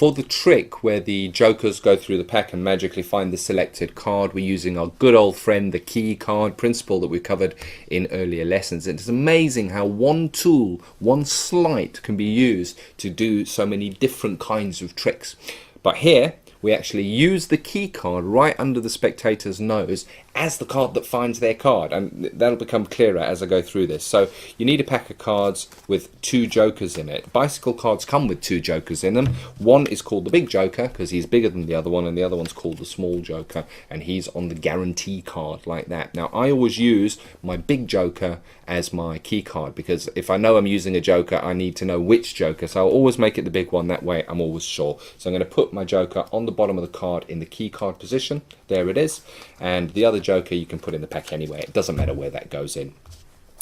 For the trick where the jokers go through the pack and magically find the selected card, we're using our good old friend, the key card principle that we covered in earlier lessons. And it's amazing how one tool, one sleight can be used to do so many different kinds of tricks. But here, we actually use the key card right under the spectator's nose as the card that finds their card, and that'll become clearer as I go through this. So you need a pack of cards with 2 jokers in it. Bicycle cards come with 2 jokers in them. One is called the big joker because he's bigger than the other one, and the other one's called the small joker, and he's on the guarantee card like that. Now I always use my big joker as my key card, because if I know I'm using a joker, I need to know which joker, so I'll always make it the big one. That way I'm always sure. So I'm going to put my joker on the bottom of the card in the key card position. There it is. And the other joker you can put in the pack anywhere. It doesn't matter where that goes in.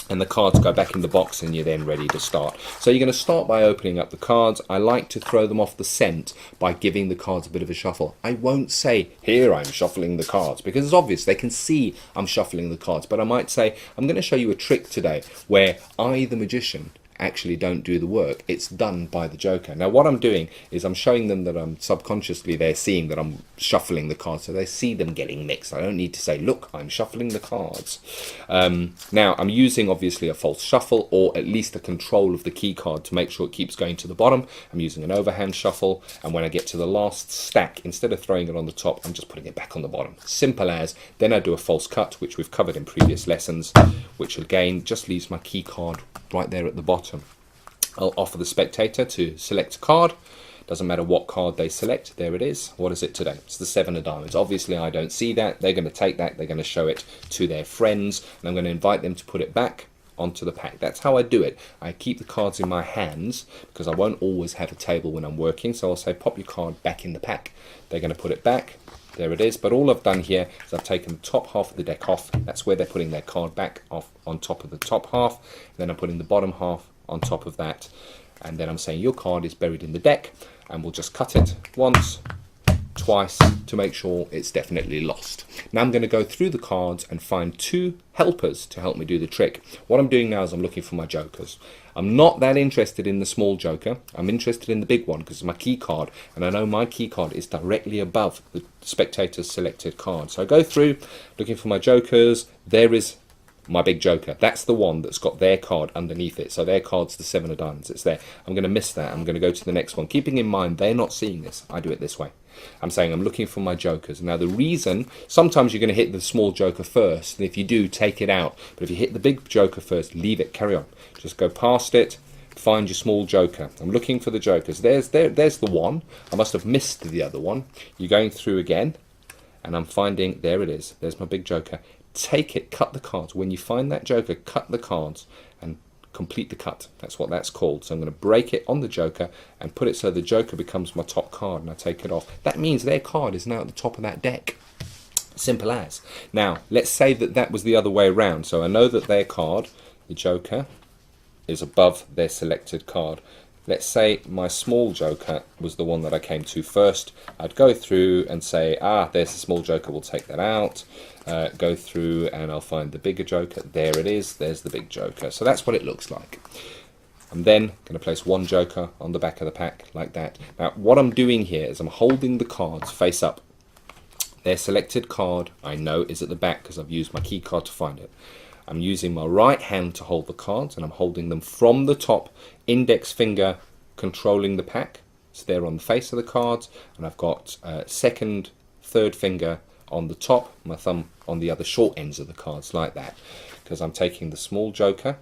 And the cards go back in the box and you're then ready to start. So you're going to start by opening up the cards. I like to throw them off the scent by giving the cards a bit of a shuffle. I won't say, here I'm shuffling the cards, because it's obvious. They can see I'm shuffling the cards. But I might say, I'm going to show you a trick today where I, the magician, actually don't do the work. It's done by the joker. Now what I'm doing is I'm showing them that I'm subconsciously, they're seeing that I'm shuffling the cards, so they see them getting mixed. I don't need to say, look, I'm shuffling the cards. Now I'm using obviously a false shuffle, or at least a control of the key card to make sure it keeps going to the bottom. I'm using an overhand shuffle, and when I get to the last stack, instead of throwing it on the top, I'm just putting it back on the bottom. Simple as. Then I do a false cut, which we've covered in previous lessons, which again just leaves my key card right there at the bottom. I'll offer the spectator to select a card. Doesn't matter what card they select. There it is. What is it today? It's the 7 of diamonds. Obviously I don't see that. They're going to take that. They're going to show it to their friends, and I'm going to invite them to put it back onto the pack. That's how I do it. I keep the cards in my hands because I won't always have a table when I'm working. So I'll say, pop your card back in the pack. They're going to put it back. There it is. But all I've done here is I've taken the top half of the deck off. That's where they're putting their card back off on top of the top half. Then I'm putting the bottom half on top of that. And then I'm saying your card is buried in the deck, and we'll just cut it once, twice to make sure it's definitely lost. Now I'm going to go through the cards and find 2 helpers to help me do the trick. What I'm doing now is I'm looking for my jokers. I'm not that interested in the small joker. I'm interested in the big one because it's my key card, and I know my key card is directly above the spectator's selected card. So I go through looking for my jokers. There is my big joker. That's the one that's got their card underneath it. So their card's the 7 of diamonds. It's there. I'm going to miss that. I'm going to go to the next one. Keeping in mind they're not seeing this. I do it this way. I'm saying I'm looking for my jokers. Now the reason, sometimes you're going to hit the small joker first, and if you do, take it out. But if you hit the big joker first, leave it, carry on. Just go past it, find your small joker. I'm looking for the jokers. There's the one. I must have missed the other one. You're going through again, and I'm finding, there it is. There's my big joker. Take it, cut the cards. When you find that joker, cut the cards and complete the cut. That's what that's called. So I'm going to break it on the joker and put it so the joker becomes my top card, and I take it off. That means their card is now at the top of that deck. Simple as. Now let's say that that was the other way around. So I know that their card, the joker, is above their selected card. Let's say my small joker was the one that I came to first. I'd go through and say, there's the small joker, we'll take that out. Go through and I'll find the bigger joker. There it is, there's the big joker. So that's what it looks like. I'm then going to place one joker on the back of the pack like that. Now what I'm doing here is I'm holding the cards face up. Their selected card I know is at the back because I've used my key card to find it. I'm using my right hand to hold the cards, and I'm holding them from the top, index finger controlling the pack. So they're on the face of the cards, and I've got second, third finger on the top, my thumb on the other short ends of the cards like that. Because I'm taking the small joker,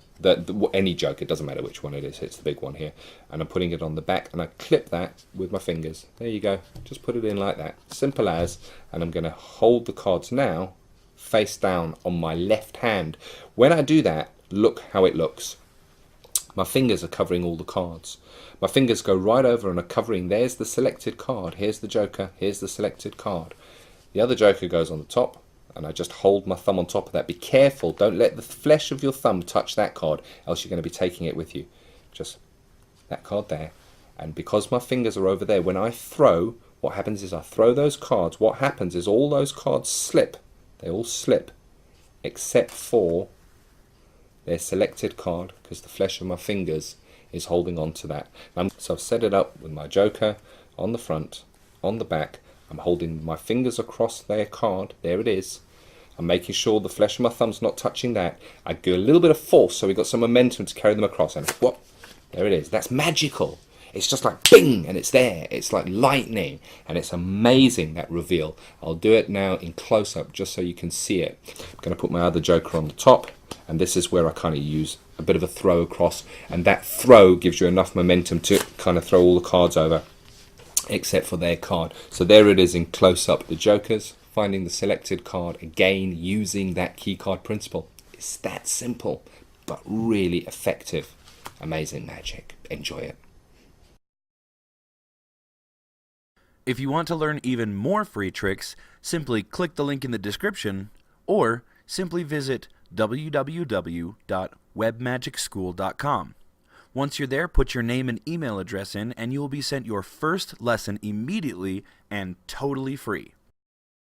any joker, it doesn't matter which one it is, it's the big one here, and I'm putting it on the back, and I clip that with my fingers. There you go, just put it in like that, simple as. And I'm going to hold the cards now face down on my left hand. When I do that, look how it looks. My fingers are covering all the cards. My fingers go right over and are covering, there's the selected card, here's the joker, here's the selected card. The other joker goes on the top, and I just hold my thumb on top of that. Be careful, don't let the flesh of your thumb touch that card, else you're going to be taking it with you. Just that card there. And because my fingers are over there, when I throw, what happens is I throw those cards. What happens is all those cards slip. They all slip, except for their selected card, because the flesh of my fingers is holding on to that. So I've set it up with my joker on the front, on the back. I'm holding my fingers across their card. There it is. I'm making sure the flesh of my thumb's not touching that. I give a little bit of force so we've got some momentum to carry them across. And whoop, there it is. That's magical. It's just like bing, and it's there. It's like lightning, and it's amazing, that reveal. I'll do it now in close-up just so you can see it. I'm going to put my other joker on the top, and this is where I kind of use a bit of a throw across, and that throw gives you enough momentum to kind of throw all the cards over, except for their card. So there it is in close-up, the jokers, finding the selected card, again using that key card principle. It's that simple, but really effective. Amazing magic. Enjoy it. If you want to learn even more free tricks, simply click the link in the description, or simply visit www.webmagicschool.com. Once you're there, put your name and email address in, and you will be sent your first lesson immediately and totally free.